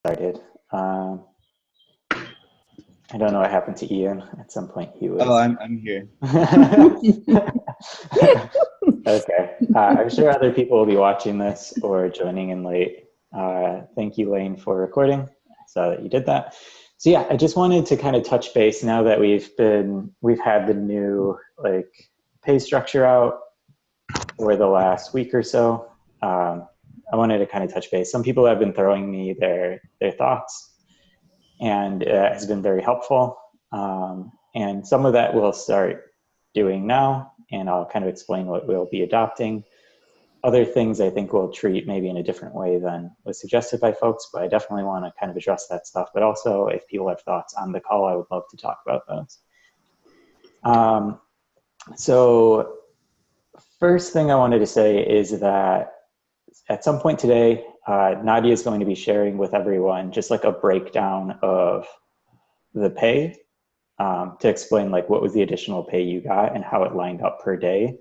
Started. I don't know what happened to Ian. At some point, he was. Oh, I'm here. Okay. I'm sure other people will be watching this or joining in late. Thank you, Lane, for recording. I saw that you did that. So yeah, I just wanted to kind of touch base now that we've had the new pay structure out for the last week or so. I wanted to kind of touch base. Some people have been throwing me their thoughts, and it has been very helpful. And some of that we'll start doing now, and I'll kind of explain what we'll be adopting. Other things I think we'll treat maybe in a different way than was suggested by folks, but I definitely want to kind of address that stuff. But also, if people have thoughts on the call, I would love to talk about those. So first thing I wanted to say is that at some point today, Nadia is going to be sharing with everyone just like a breakdown of the pay to explain like what was the additional pay you got and how it lined up per day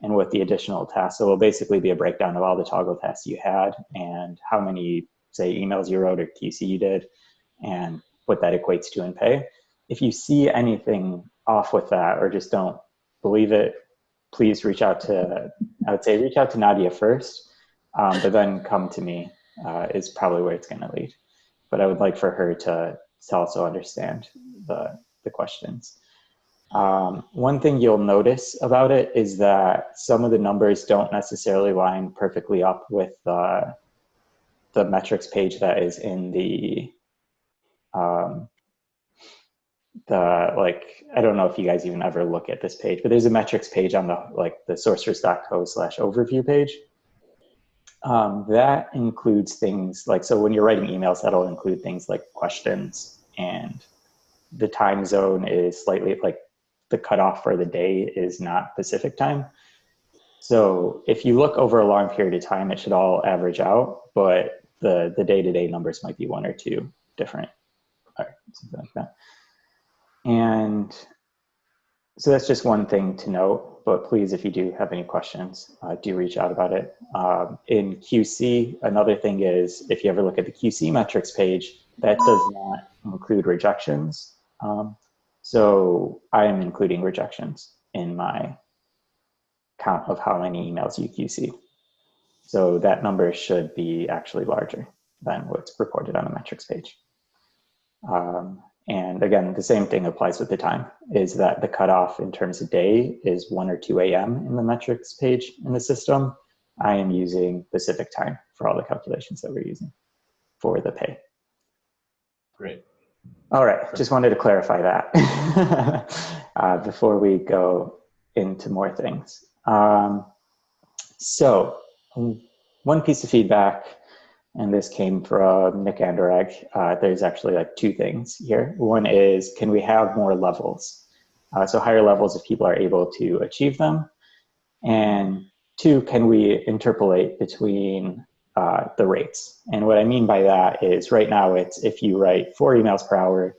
and what the additional tasks. So it'll basically be a breakdown of all the toggle tasks you had and how many, say, emails you wrote or QC you did and what that equates to in pay. If you see anything off with that or just don't believe it, please reach out to Nadia first, but then come to me is probably where it's going to lead. But I would like for her to also understand the questions. One thing you'll notice about it is that some of the numbers don't necessarily line perfectly up with the metrics page that is in I don't know if you guys even ever look at this page, but there's a metrics page on the sourcers.co/overview page. That includes things like, so when you're writing emails, that'll include things like questions, and the time zone is slightly like the cutoff for the day is not Pacific time. So if you look over a long period of time, it should all average out, but the day-to-day numbers might be one or two different, or something like that. And so that's just one thing to note, but please, if you do have any questions, do reach out about it. In QC, another thing is, if you ever look at the QC metrics page, that does not include rejections. So I am including rejections in my count of how many emails you QC. So that number should be actually larger than what's reported on the metrics page. And again, the same thing applies with the time, is that the cutoff in terms of day is 1 or 2 a.m. in the metrics page in the system. I am using Pacific time for all the calculations that we're using for the pay. Great. All right, just wanted to clarify that before we go into more things. So one piece of feedback, and this came from Nick Anderegg. There's actually like two things here. One is, can we have more levels? So higher levels if people are able to achieve them. And two, can we interpolate between the rates? And what I mean by that is right now it's if you write 4 emails per hour,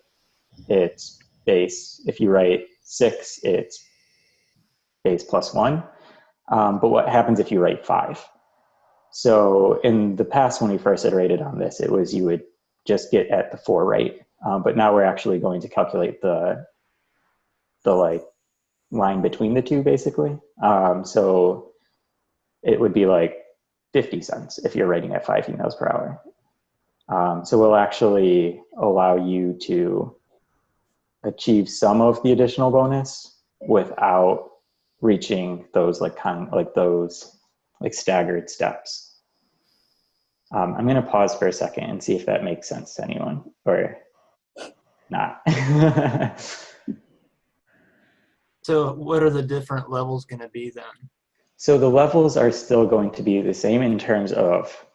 it's base. If you write 6, it's base plus 1. But what happens if you write 5? So in the past, when we first iterated on this, it was you would just get at the 4 rate. But now we're actually going to calculate the like line between the two, basically. So it would be like 50 cents if you're writing at 5 emails per hour. So we'll actually allow you to achieve some of the additional bonus without reaching those like staggered steps. I'm going to pause for a second and see if that makes sense to anyone or not. So what are the different levels going to be then? So the levels are still going to be the same in terms of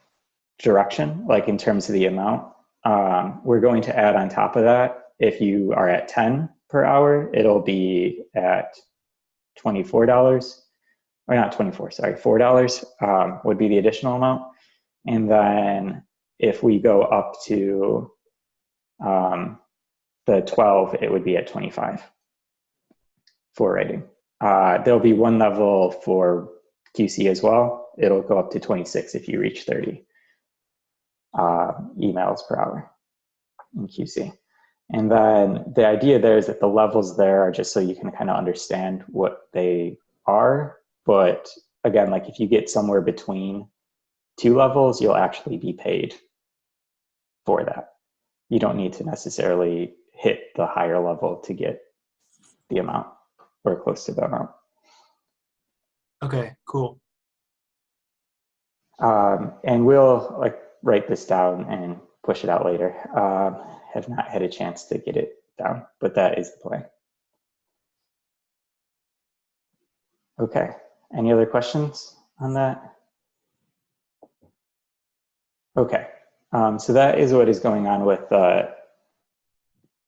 direction, like in terms of the amount. We're going to add on top of that, if you are at 10 per hour, it'll be at $24, or not 24, sorry, $4 would be the additional amount. And then if we go up to the 12, it would be at 25 for writing. There'll be one level for QC as well. It'll go up to 26 if you reach 30. emails per hour in QC. And then the idea there is that the levels there are just so you can kind of understand what they are. But again, like if you get somewhere between two levels, you'll actually be paid for that. You don't need to necessarily hit the higher level to get the amount or close to the amount. Okay, cool. And we'll like write this down and push it out later. Have not had a chance to get it down, but that is the plan. Okay, any other questions on that? Okay, so that is what is going on with the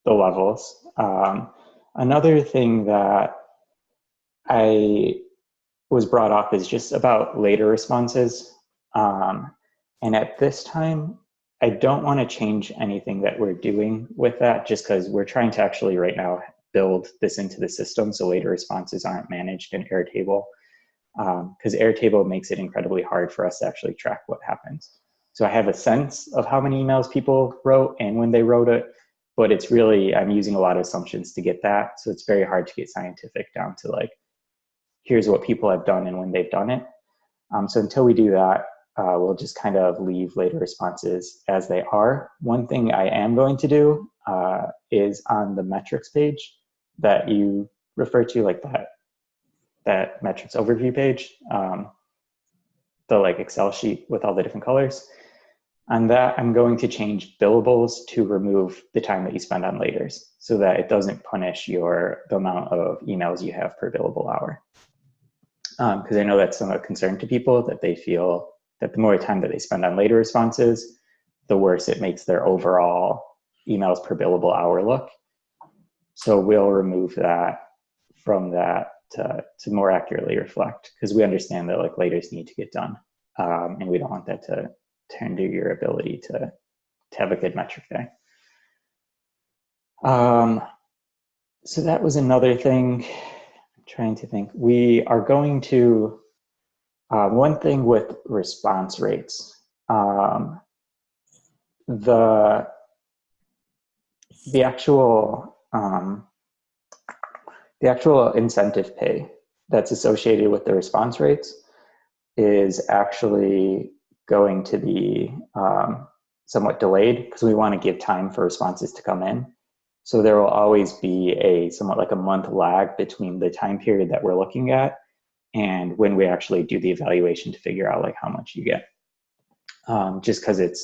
levels. Another thing that I was brought up is just about later responses. And at this time, I don't want to change anything that we're doing with that just because we're trying to actually right now build this into the system so later responses aren't managed in Airtable. Because Airtable makes it incredibly hard for us to actually track what happens. So I have a sense of how many emails people wrote and when they wrote it, but it's really, I'm using a lot of assumptions to get that. So it's very hard to get scientific down to like, here's what people have done and when they've done it. So until we do that, we'll just kind of leave later responses as they are. One thing I am going to do is on the metrics page that you refer to, like that metrics overview page, the like Excel sheet with all the different colors. On that, I'm going to change billables to remove the time that you spend on laters so that it doesn't punish the amount of emails you have per billable hour. Because I know that's somewhat concern to people that they feel that the more time that they spend on later responses, the worse it makes their overall emails per billable hour look. So we'll remove that from that to more accurately reflect, because we understand that like laters need to get done, and we don't want that to turn to your ability to have a good metric there. So that was another thing. I'm trying to think. We are going to, one thing with response rates, the actual incentive pay that's associated with the response rates is actually going to be somewhat delayed because we want to give time for responses to come in. So there will always be a somewhat like a month lag between the time period that we're looking at and when we actually do the evaluation to figure out like how much you get. Just because it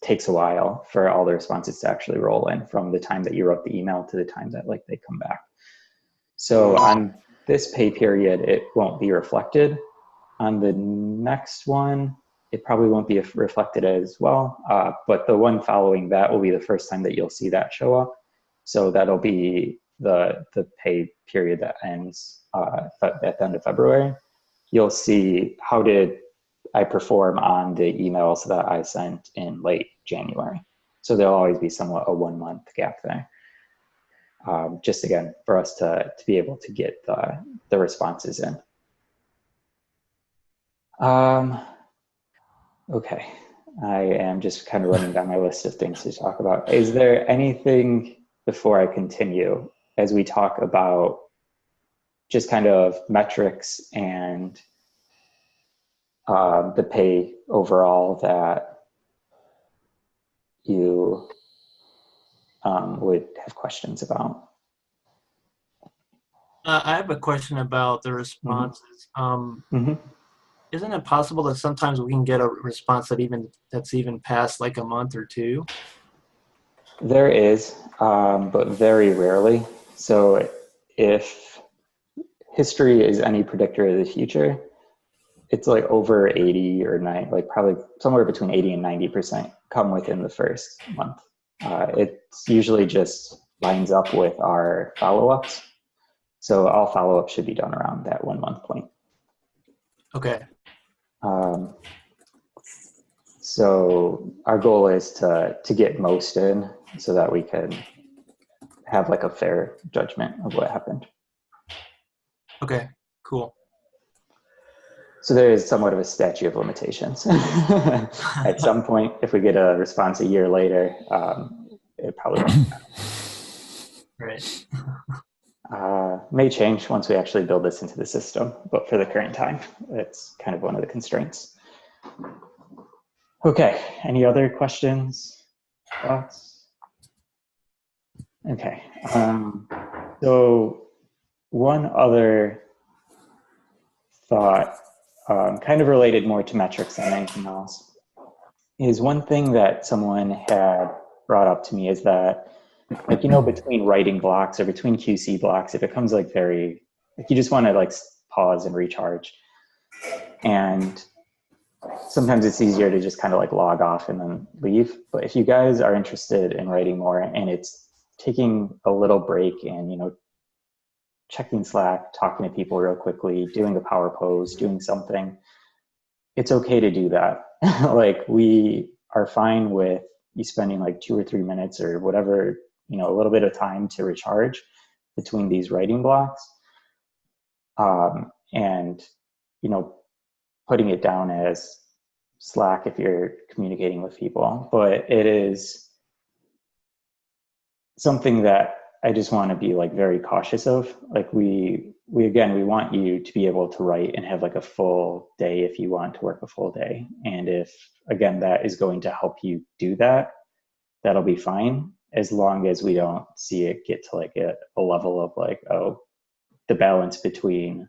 takes a while for all the responses to actually roll in from the time that you wrote the email to the time that like they come back. So on this pay period, it won't be reflected. On the next one, it probably won't be reflected as well, but the one following that will be the first time that you'll see that show up. So that'll be the pay period that ends at the end of February. You'll see how did I perform on the emails that I sent in late January. So there'll always be somewhat a 1 month gap there. Just again, for us to be able to get the responses in. Okay, I am just kind of running down my list of things to talk about. Is there anything before I continue as we talk about just kind of metrics and the pay overall that you would have questions about? I have a question about the responses. Isn't it possible that sometimes we can get a response that's even past like a month or two? There is, but very rarely. So if history is any predictor of the future, it's like over 80 or 90, like probably somewhere between 80 and 90% come within the first month. It's usually just lines up with our follow-ups. So all follow-ups should be done around that 1 month point. Okay. So our goal is to get most in so that we can have like a fair judgment of what happened. Okay, cool. So there is somewhat of a statute of limitations. At some point, if we get a response a year later, it probably won't. Right. May change once we actually build this into the system, but for the current time, it's kind of one of the constraints. Okay, any other questions, thoughts? Okay, so one other thought, kind of related more to metrics than anything else, is one thing that someone had brought up to me is that, like, you know, between writing blocks or between QC blocks, it becomes like very, like you just want to like pause and recharge. And sometimes it's easier to just kind of like log off and then leave. But if you guys are interested in writing more and it's taking a little break and, you know, checking Slack, talking to people real quickly, doing a power pose, doing something, it's okay to do that. Like, we are fine with you spending like 2 or 3 minutes or whatever, you know, a little bit of time to recharge between these writing blocks. And, you know, putting it down as Slack if you're communicating with people. But it is something that I just want to be like very cautious of. Like, we want you to be able to write and have like a full day if you want to work a full day. And if, again, that is going to help you do that, that'll be fine, as long as we don't see it get to like a level of like, oh, the balance between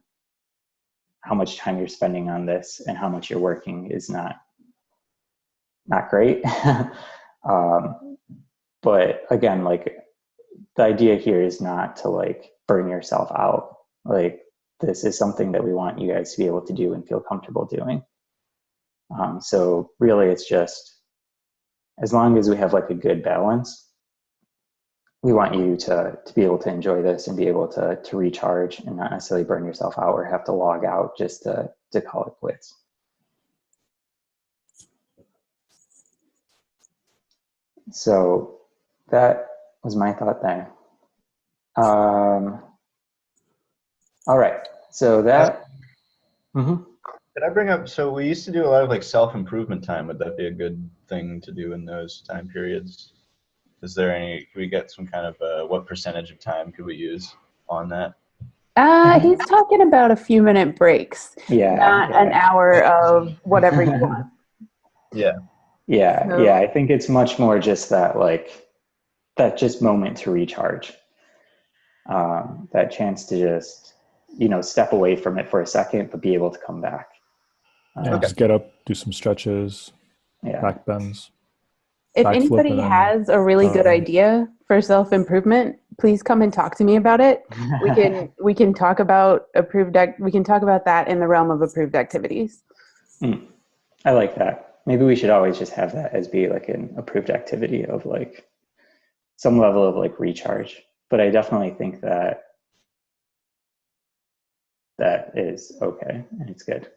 how much time you're spending on this and how much you're working is not great. But again, like, the idea here is not to like burn yourself out. Like, this is something that we want you guys to be able to do and feel comfortable doing. So really, it's just, as long as we have like a good balance, we want you to be able to enjoy this and be able to recharge and not necessarily burn yourself out or have to log out just to call it quits. So that was my thought there. All right. So that. Mm-hmm. Could I bring up, so we used to do a lot of like self-improvement time. Would that be a good thing to do in those time periods? Is there any, could we get some kind of, what percentage of time could we use on that? He's talking about a few minute breaks, not an hour of whatever you want. Yeah. I think it's much more just that, like, that just moment to recharge. That chance to just, you know, step away from it for a second, but be able to come back. Just get up, do some stretches, back bends. If anybody has a really good idea for self-improvement, please come and talk to me about it. We can talk about we can talk about that in the realm of approved activities. I like that. Maybe we should always just have that as be like an approved activity of like some level of like recharge. But I definitely think that is okay and it's good.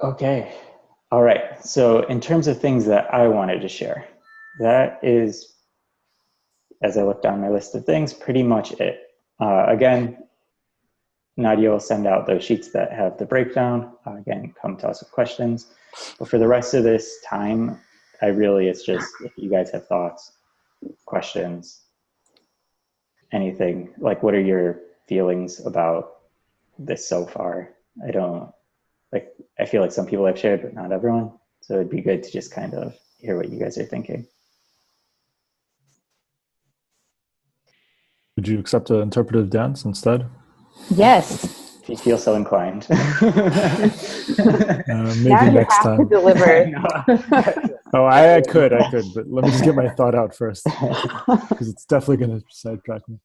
Okay. All right. So in terms of things that I wanted to share, that is, as I look down my list of things, pretty much it. Again, Nadia will send out those sheets that have the breakdown. Again, come to us with questions. But for the rest of this time, it's just, if you guys have thoughts, questions, anything, like, what are your feelings about this so far? I feel like some people have shared, but not everyone. So it'd be good to just kind of hear what you guys are thinking. Would you accept an interpretive dance instead? Yes. If you feel so inclined. Maybe next time. To deliver. I could, but let me just get my thought out first, because it's definitely going to sidetrack me.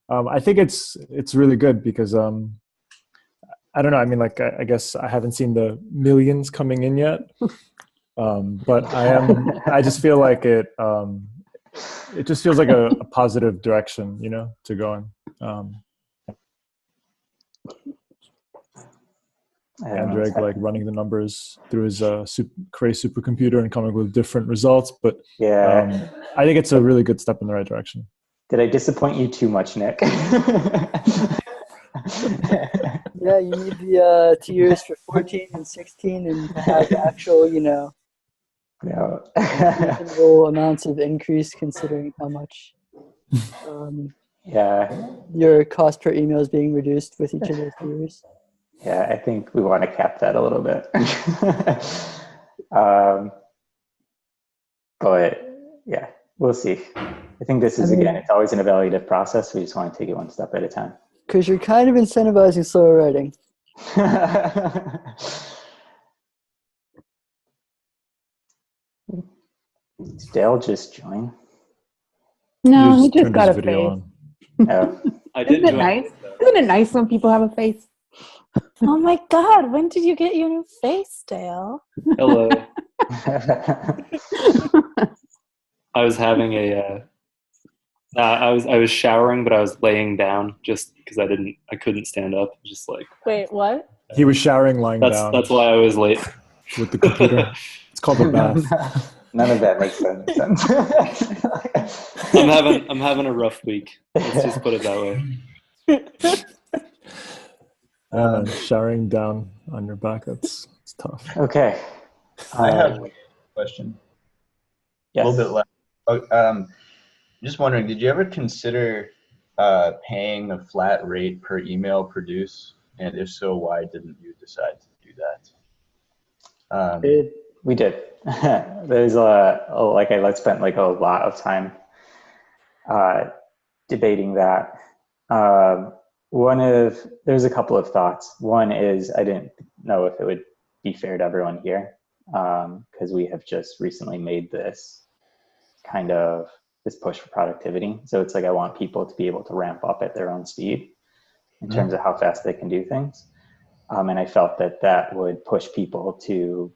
I think it's really good because I don't know. I mean, like, I guess I haven't seen the millions coming in yet, but I just feel like it just feels like a positive direction, you know, to go in. Andrew, like, running the numbers through his Cray supercomputer and coming up with different results, but I think it's a really good step in the right direction. Did I disappoint you too much, Nick? Yeah, you need the tiers for 14 and 16 and to have actual, No. reasonable amounts of increase considering how much Yeah. your cost per email is being reduced with each of those tiers. Yeah, I think we want to cap that a little bit. But yeah, we'll see. I think this is, again, it's always an evaluative process. We just want to take it one step at a time. Because you're kind of incentivizing slower writing. Did Dale just join? No, he just got a face. Oh. I did Isn't it nice? Isn't it nice when people have a face? Oh my God! When did you get your new face, Dale? Hello. I was having I was showering, but I was laying down just because I couldn't stand up. Just like. Wait, what? He was showering lying down. That's why I was late. With the computer. It's called a bath. None of that makes any sense. I'm having a rough week. Let's just put it that way. Showering down on your back, it's tough. Okay. I have a question. Yes. A little bit less. Just wondering, did you ever consider paying a flat rate per email produced? And if so, why didn't you decide to do that? We did. There's I spent like a lot of time debating that. There's a couple of thoughts. One is I didn't know if it would be fair to everyone here because we have just recently made this push for productivity. So it's like I want people to be able to ramp up at their own speed in terms of how fast they can do things. And I felt that would push people to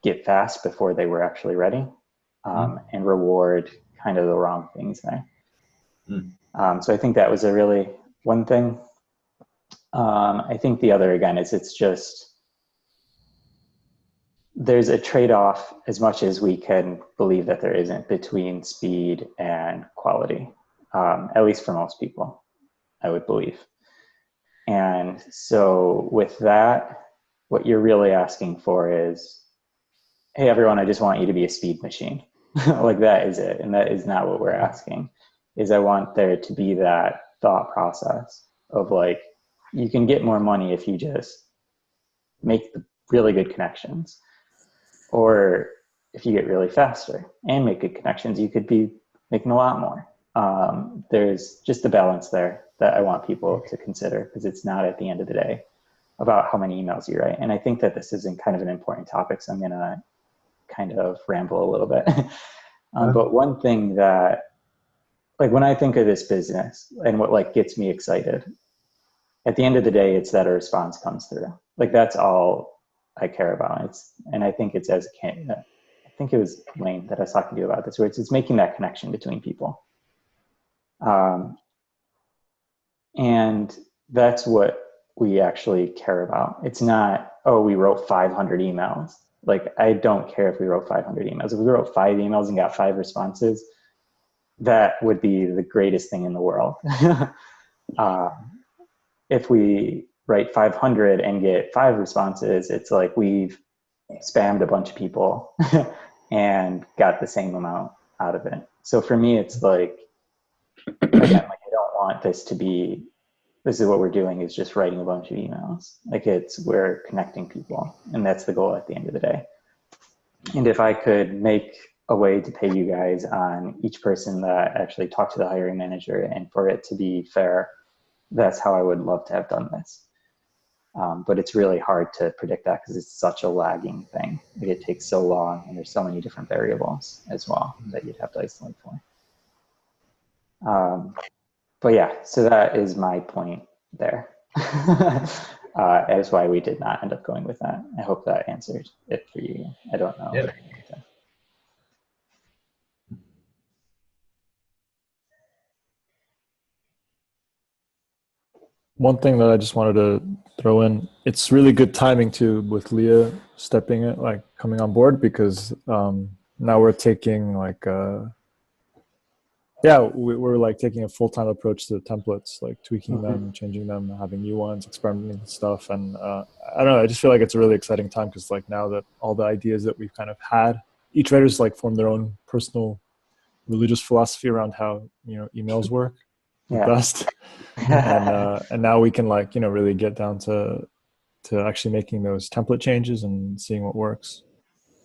get fast before they were actually ready and reward kind of the wrong things there. So I think that was a really one thing. I think the other, again, is it's just there's a trade-off as much as we can believe that there isn't between speed and quality, at least for most people, I would believe. And so with that, what you're really asking for is, hey, everyone, I just want you to be a speed machine. Like that is it. And that is not what we're asking. Is I want there to be that thought process of like, you can get more money if you just make the really good connections. Or if you get really faster and make good connections, you could be making a lot more. There's just a balance there that I want people to consider because it's not at the end of the day about how many emails you write. And I think that this is kind of an important topic, so I'm going to kind of ramble a little bit. But one thing that, like when I think of this business and what like gets me excited, at the end of the day, it's that a response comes through. Like that's all I care about. And I think it's I think it was Wayne that I was talking to about this, where it's making that connection between people. And that's what we actually care about. It's not, oh, we wrote 500 emails. Like, I don't care if we wrote 500 emails. If we wrote 5 emails and got 5 responses, that would be the greatest thing in the world. If we write 500 and get 5 responses, it's like we've spammed a bunch of people and got the same amount out of it. So for me, it's like, again, like I don't want this to be, this is what we're doing is just writing a bunch of emails. Like we're connecting people, and that's the goal at the end of the day. And if I could make a way to pay you guys on each person that actually talked to the hiring manager and for it to be fair, that's how I would love to have done this. But it's really hard to predict that because it's such a lagging thing. Like it takes so long and there's so many different variables as well that you'd have to isolate for. But yeah, so that is my point there. That's why we did not end up going with that. I hope that answered it for you. I don't know. Yeah. One thing that I just wanted to throw in, it's really good timing too with Leah coming on board because now we're taking like Yeah, we're like taking a full-time approach to the templates, like tweaking them, changing them, having new ones, experimenting with stuff. And I don't know, I just feel like it's a really exciting time because like now that all the ideas that we've kind of had, each writer's like formed their own personal religious philosophy around how, emails work the best. And now we can like, really get down to actually making those template changes and seeing what works.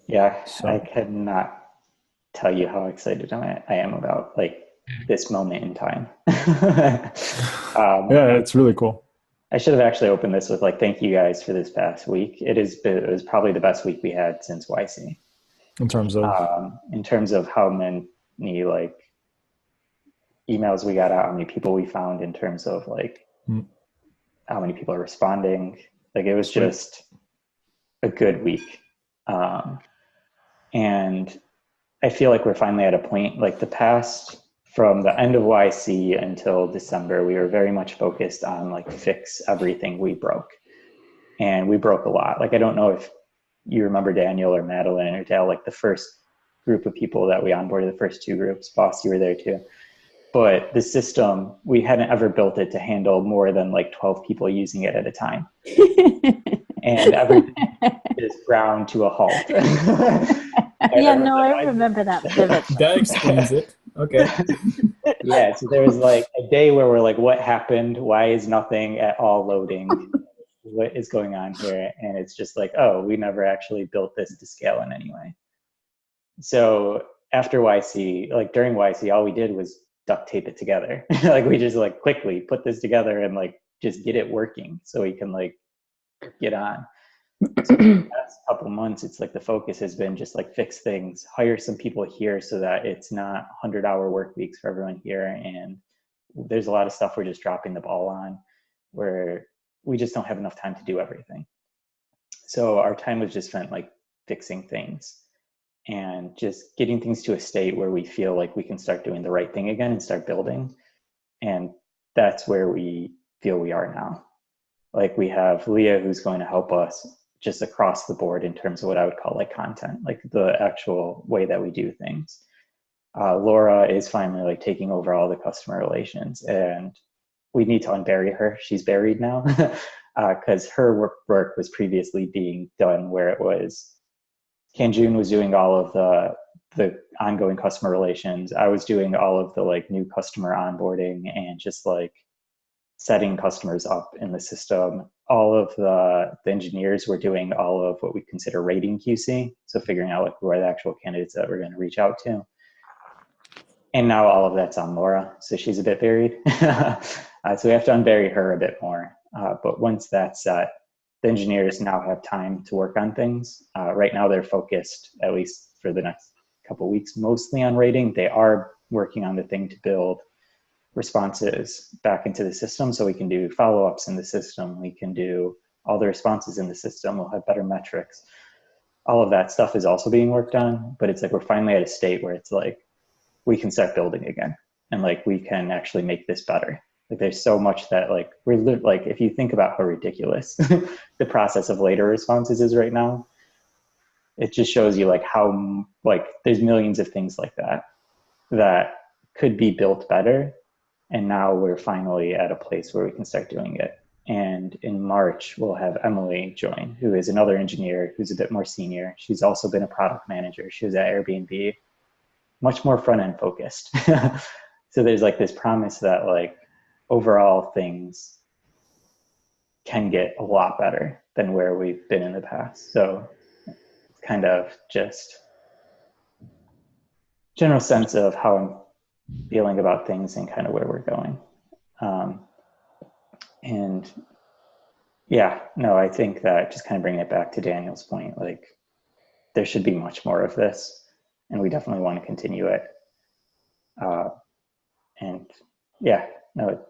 Yeah, So. I cannot tell you how excited I am about like this moment in time. Yeah, it's really cool. I should have actually opened this with like, thank you guys for this past week. It was probably the best week we had since YC. In terms of how many like emails we got out, how many people we found, in terms of like how many people are responding. Like it was just a good week. And I feel like we're finally at a point, like from the end of YC until December, we were very much focused on like fix everything we broke. And we broke a lot. Like, I don't know if you remember Daniel or Madeline or Dale, like the first group of people that we onboarded, the first 2 groups. Boss, you were there too. But the system, we hadn't ever built it to handle more than like 12 people using it at a time. And everything is ground to a halt. Yeah, no, I remember that vividly. That explains it. Okay. Yeah, so there was like a day where we're like, what happened? Why is nothing at all loading? What is going on here? And it's just like, oh, we never actually built this to scale in any way. So after YC, like during YC, all we did was duct tape it together. Like we just like quickly put this together and like just get it working so we can like get on. So the past couple months, it's like the focus has been just like fix things, hire some people here so that it's not 100-hour work weeks for everyone here. And there's a lot of stuff we're just dropping the ball on where we just don't have enough time to do everything. So our time was just spent like fixing things and just getting things to a state where we feel like we can start doing the right thing again and start building. And that's where we feel we are now. Like we have Leah, who's going to help us just across the board in terms of what I would call like content, like the actual way that we do things. Laura is finally like taking over all the customer relations, and we need to unbury her. She's buried now because her work was previously being done where it was Kanjun was doing all of the ongoing customer relations. I was doing all of the like new customer onboarding and just like setting customers up in the system. All of the engineers were doing all of what we consider rating QC. So figuring out like who are the actual candidates that we're going to reach out to. And now all of that's on Laura. So she's a bit buried. So we have to unbury her a bit more. But once that's set, the engineers now have time to work on things. Right now they're focused, at least for the next couple of weeks, mostly on rating. They are working on the thing to build responses back into the system so we can do follow-ups in the system. We can do all the responses in the system. We'll have better metrics. All of that stuff is also being worked on, but it's like we're finally at a state where it's like we can start building again and like we can actually make this better. Like there's so much that like we're like, if you think about how ridiculous the process of later responses is right now, it just shows you like how like there's millions of things like that could be built better. And now we're finally at a place where we can start doing it. And in March, we'll have Emily join, who is another engineer who's a bit more senior. She's also been a product manager. She was at Airbnb, much more front-end focused. So there's like this promise that like overall things can get a lot better than where we've been in the past. So it's kind of just general sense of how I'm feeling about things and kind of where we're going. And yeah, no, I think that just kind of bringing it back to Daniel's point, like there should be much more of this and we definitely want to continue it. And yeah, no,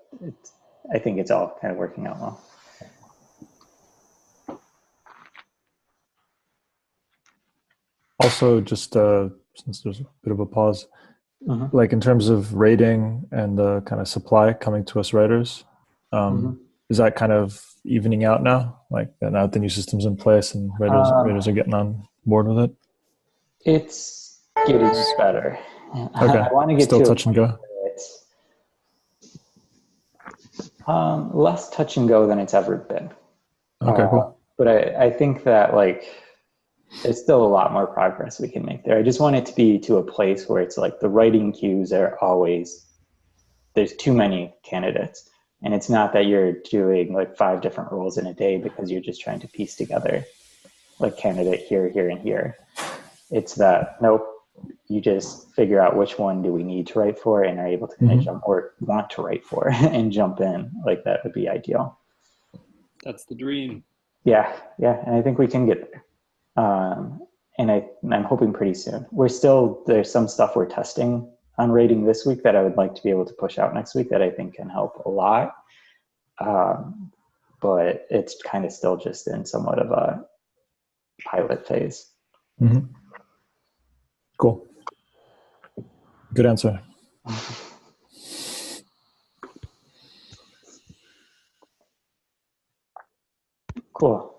I think it's all kind of working out well. Also, just since there's a bit of a pause, like in terms of rating and the kind of supply coming to us writers, is that kind of evening out now? Like now the new system's in place and writers are getting on board with it? It's getting better. Okay, I want to get still to touch and go. Less touch and go than it's ever been. Okay, cool. But I think that like there's still a lot more progress we can make there. I just want it to be to a place where it's like the writing queues are always, there's too many candidates. And it's not that you're doing like 5 different roles in a day because you're just trying to piece together like candidate here, here, and here. It's that, nope, you just figure out which one do we need to write for and are able to kind of jump or want to write for and jump in. Like that would be ideal. That's the dream. Yeah, and I think we can get there. And I'm hoping pretty soon. There's some stuff we're testing on rating this week that I would like to be able to push out next week that I think can help a lot. But it's kind of still just in somewhat of a pilot phase. Mm-hmm. Cool. Good answer. Cool.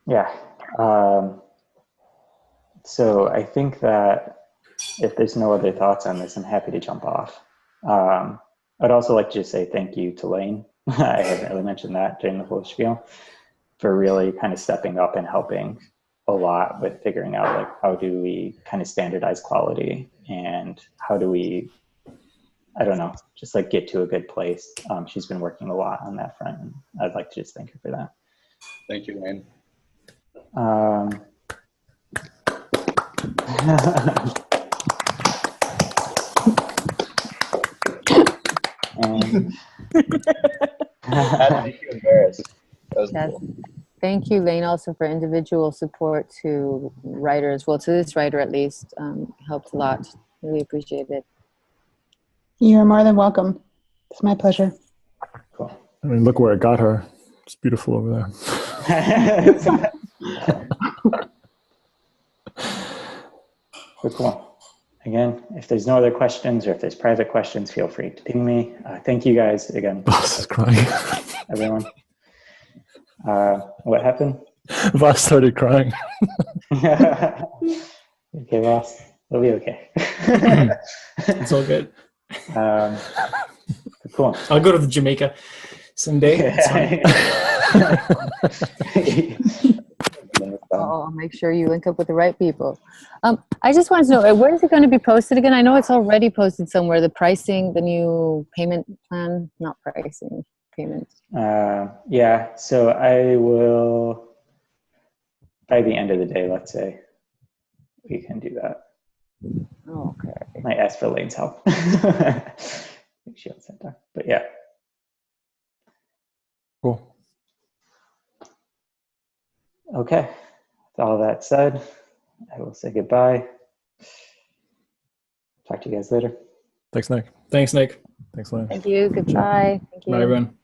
Yeah. So I think that if there's no other thoughts on this, I'm happy to jump off. I'd also like to just say thank you to Lane. I haven't really mentioned that during the whole spiel, for really kind of stepping up and helping a lot with figuring out like how do we kind of standardize quality and how do we, I don't know, just like get to a good place. She's been working a lot on that front, and I'd like to just thank her for that. Thank you, Lane. And That make you embarrassed. That was Yes. cool. Thank you, Lane, also for individual support to writers. Well, to this writer at least, helped a lot. Really appreciate it. You're more than welcome. It's my pleasure. cool. I mean, look where it got her. It's beautiful over there. Cool. Again, if there's no other questions or if there's private questions, feel free to ping me. Thank you guys again. Voss is crying. Everyone. What happened? Voss started crying. Okay, Ross. It'll be okay. It's all good. Cool. I'll go to Jamaica someday. I'll make sure you link up with the right people. I just wanted to know, where is it going to be posted again? I know it's already posted somewhere, the pricing, the new payment plan, not pricing, payment. Yeah, so I will, by the end of the day, let's say, we can do that. Oh, okay. Might ask for Lane's help. She owns that doc. But yeah. Cool. Okay. With all that said, I will say goodbye. Talk to you guys later. Thanks, Nick. Thanks, Nick. Thanks, Lane. Thank you. Goodbye. Thank you. Bye, everyone.